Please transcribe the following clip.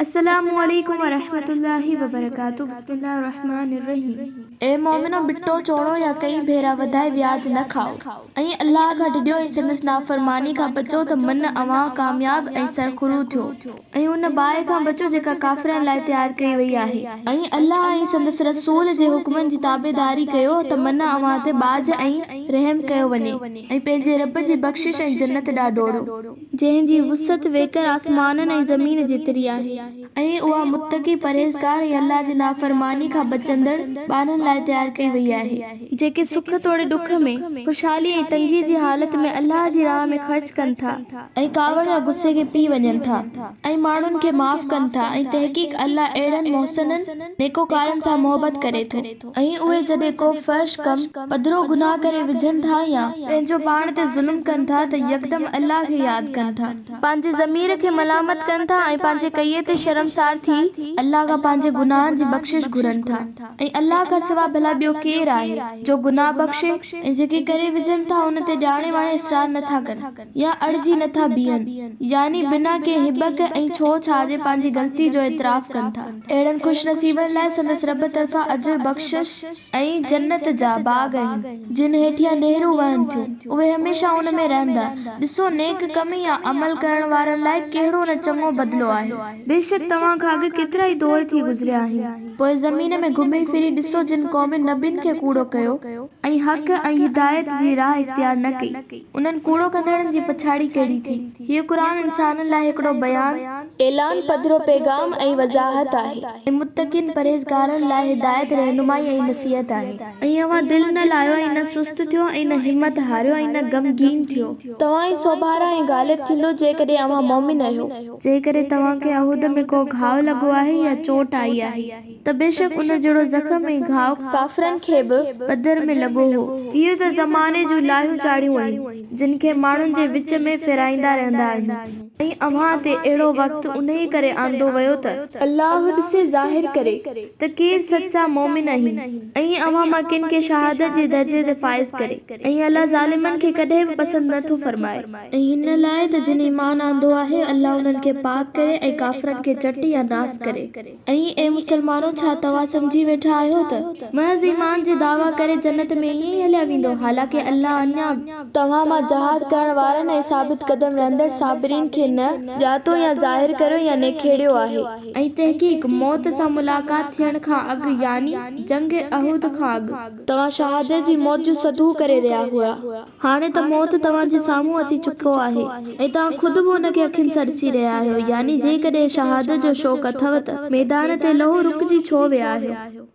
अस्सलामुअलैकुम वरहमतुल्लाहि वबरकातुहू। बिस्मिल्लाहिर्रहमानिर्रहीम। ए मोमिनो बिट्टो चोड़ो या कई भेरा वधाए व्याज न खाओ ऐं अल्लाह का डिड्यो ऐं संदसि नाफरमानी का बचो त मन अवां कामयाब ऐं सरखुरू थियो ऐं उन बाहि का बचो जेका काफ़िरनि लाइ तैयार कई वई आहे ऐं अल्लाह ऐं संदसि रसूल जे हुक्मनि जी ताबेदारी कयो त मन अवां ते बाज ऐं रहम कयो वञे ऐं पंहिंजे रब जी बख़्शिश ऐं जन्नत ॾांहुं दौड़ो जंहिंजी वुसअत वेकर आसमाननि ऐं ज़मीन जेतिरी आहे ऐं उहा मुत्तकी परहेज़गार ऐं अल्लाह जी नाफरमानी खां बचंदड़ ॿारनि लाइ तैयार कई वई आहे जेके सुख तोड़े ॾुख में ख़ुशहाली ऐं तंगी जी हालत में अल्लाह जी राह में ख़र्च कनि था ऐं कावड़ या गुस्से खे पी वञनि था ऐं माण्हुनि खे माफ़ कनि था ऐं तहक़ीक़ अल्लाह अहिड़नि मोहसिननि नेकोकारनि सां मोहबत करे थो ऐं उहे जॾहिं को फहश कम पधरो गुनाह करे विझनि था या पंहिंजो पाण ते ज़ुल्म कनि था त यकदम अल्लाह खे यादि कनि था पंहिंजे ज़मीर खे मलामत कनि था ऐं पंहिंजे कईअ ते शर्मसार थी अल्लाह का पंहिंजे गुनाहनि जी बख़्शिश घुरनि था ऐं अल्लाह का सिवा भला ॿियो केरु आहे जो गुनाह बख़्शे ऐं जेके करे विझनि था उन ते ॼाणे वाणे इसरार नथा कनि या अड़जी नथा बीहनि यानी बिना के हिबक ऐं छो छाजे पंहिंजी ग़लती जो इतराफ़ कनि था अहिड़नि ख़ुशनसीबनि लाइ संदसि रब तरफ़ां अजुर बख़्शिश ऐं जन्नत जा बाग़ आहिनि जिन हेठियां नहरूं वहनि थियूं उहे हमेशह उन में रहंदा ॾिसो नेक कम या अमल करण वारनि लाइ कहिड़ो न चङो बदिलो आहे बेशक तव्हां खां अॻु केतिरा ई दौर थी गुज़रिया आहिनि पोइ ज़मीन में घुमी फिरी ॾिसो जिन क़ौमुनि नबियुनि खे कूड़ो कयो ऐं हक़ ऐं हिदायत जी राह इख्तियार न कई उन्हनि कूड़ो कंदड़नि जी पछाड़ी कहिड़ी थी हीअ क़ुरान इंसाननि लाइ हिकिड़ो बयान ऐलान पधरो पैगाम ऐं वज़ाहत आहे ऐं मुत्तक़िन परहेज़गारनि लाइ हिदायत रहनुमाई ऐं नसीहत आहे ऐं अवां दिलि न लायो ऐं न सुस्त थियो ऐं न हिम्मत हारियो ऐं न ग़मगीन थियो तव्हां ई सोभारा ऐं ग़ालिब थींदो जेकॾहिं अवां मोमिन आहियो जेकॾहिं तव्हांखे अहूद में को घाव लॻो आहे या चोट आई आहे त बेशक उन जहिड़ो ज़ख़्म ऐं घाव काफ़िरनि खे बि बदर में लॻो हो इहो त ज़माने जूं लाहियूं चाढ़ियूं आहिनि जिन खे माण्हुनि जे विच में फिराईंदा रहंदा आहियूं ऐं अव्हां ते अहिड़ो वक़्तु उन ई करे आंदो वियो त अल्लाह ॾिसे ज़ाहिर करे त केर सच्चा मोमिन आहिनि ऐं अव्हां मां किन खे शहादत जे दर्जे ते फाइज़ करे ऐं अल्लाह ज़ालिमनि खे कॾहिं बि पसंदि नथो फरमाए ऐं हिन लाइ त जिन ईमान आंदो आहे अल्लाह उन्हनि खे पाक करे ऐं काफ़िरनि खे चटी या नास करे ऐं ए मुसलमानो छा तव्हां सम्झी वेठा आहियो त महज़ ईमान जे दावा करे जन्नत में ईअं ई हलिया वेंदो हालांकि अल्लाह अञा तव्हां मां जहाद करण वारनि ऐं साबित कदम रहंदड़ साबिरीन खे न ॼातो या ज़ाहिर करियो या निखेड़ियो आहे ऐं तहक़ीक़ मौत सां मुलाक़ात थियण खां अॻु यानी जंग अहूद खां अॻु तव्हां शहादत जी मौत जो सदू करे रहिया हुआ हाणे त मौत तव्हां जे साम्हूं अची चुको आहे ऐं तव्हां ख़ुदि बि हुन खे अखियुनि सां ॾिसी रहिया आहियो यानी जेकॾहिं शहादत जो शौक़ अथव त मैदान ते लहू रुकिजी छो विया आहियो।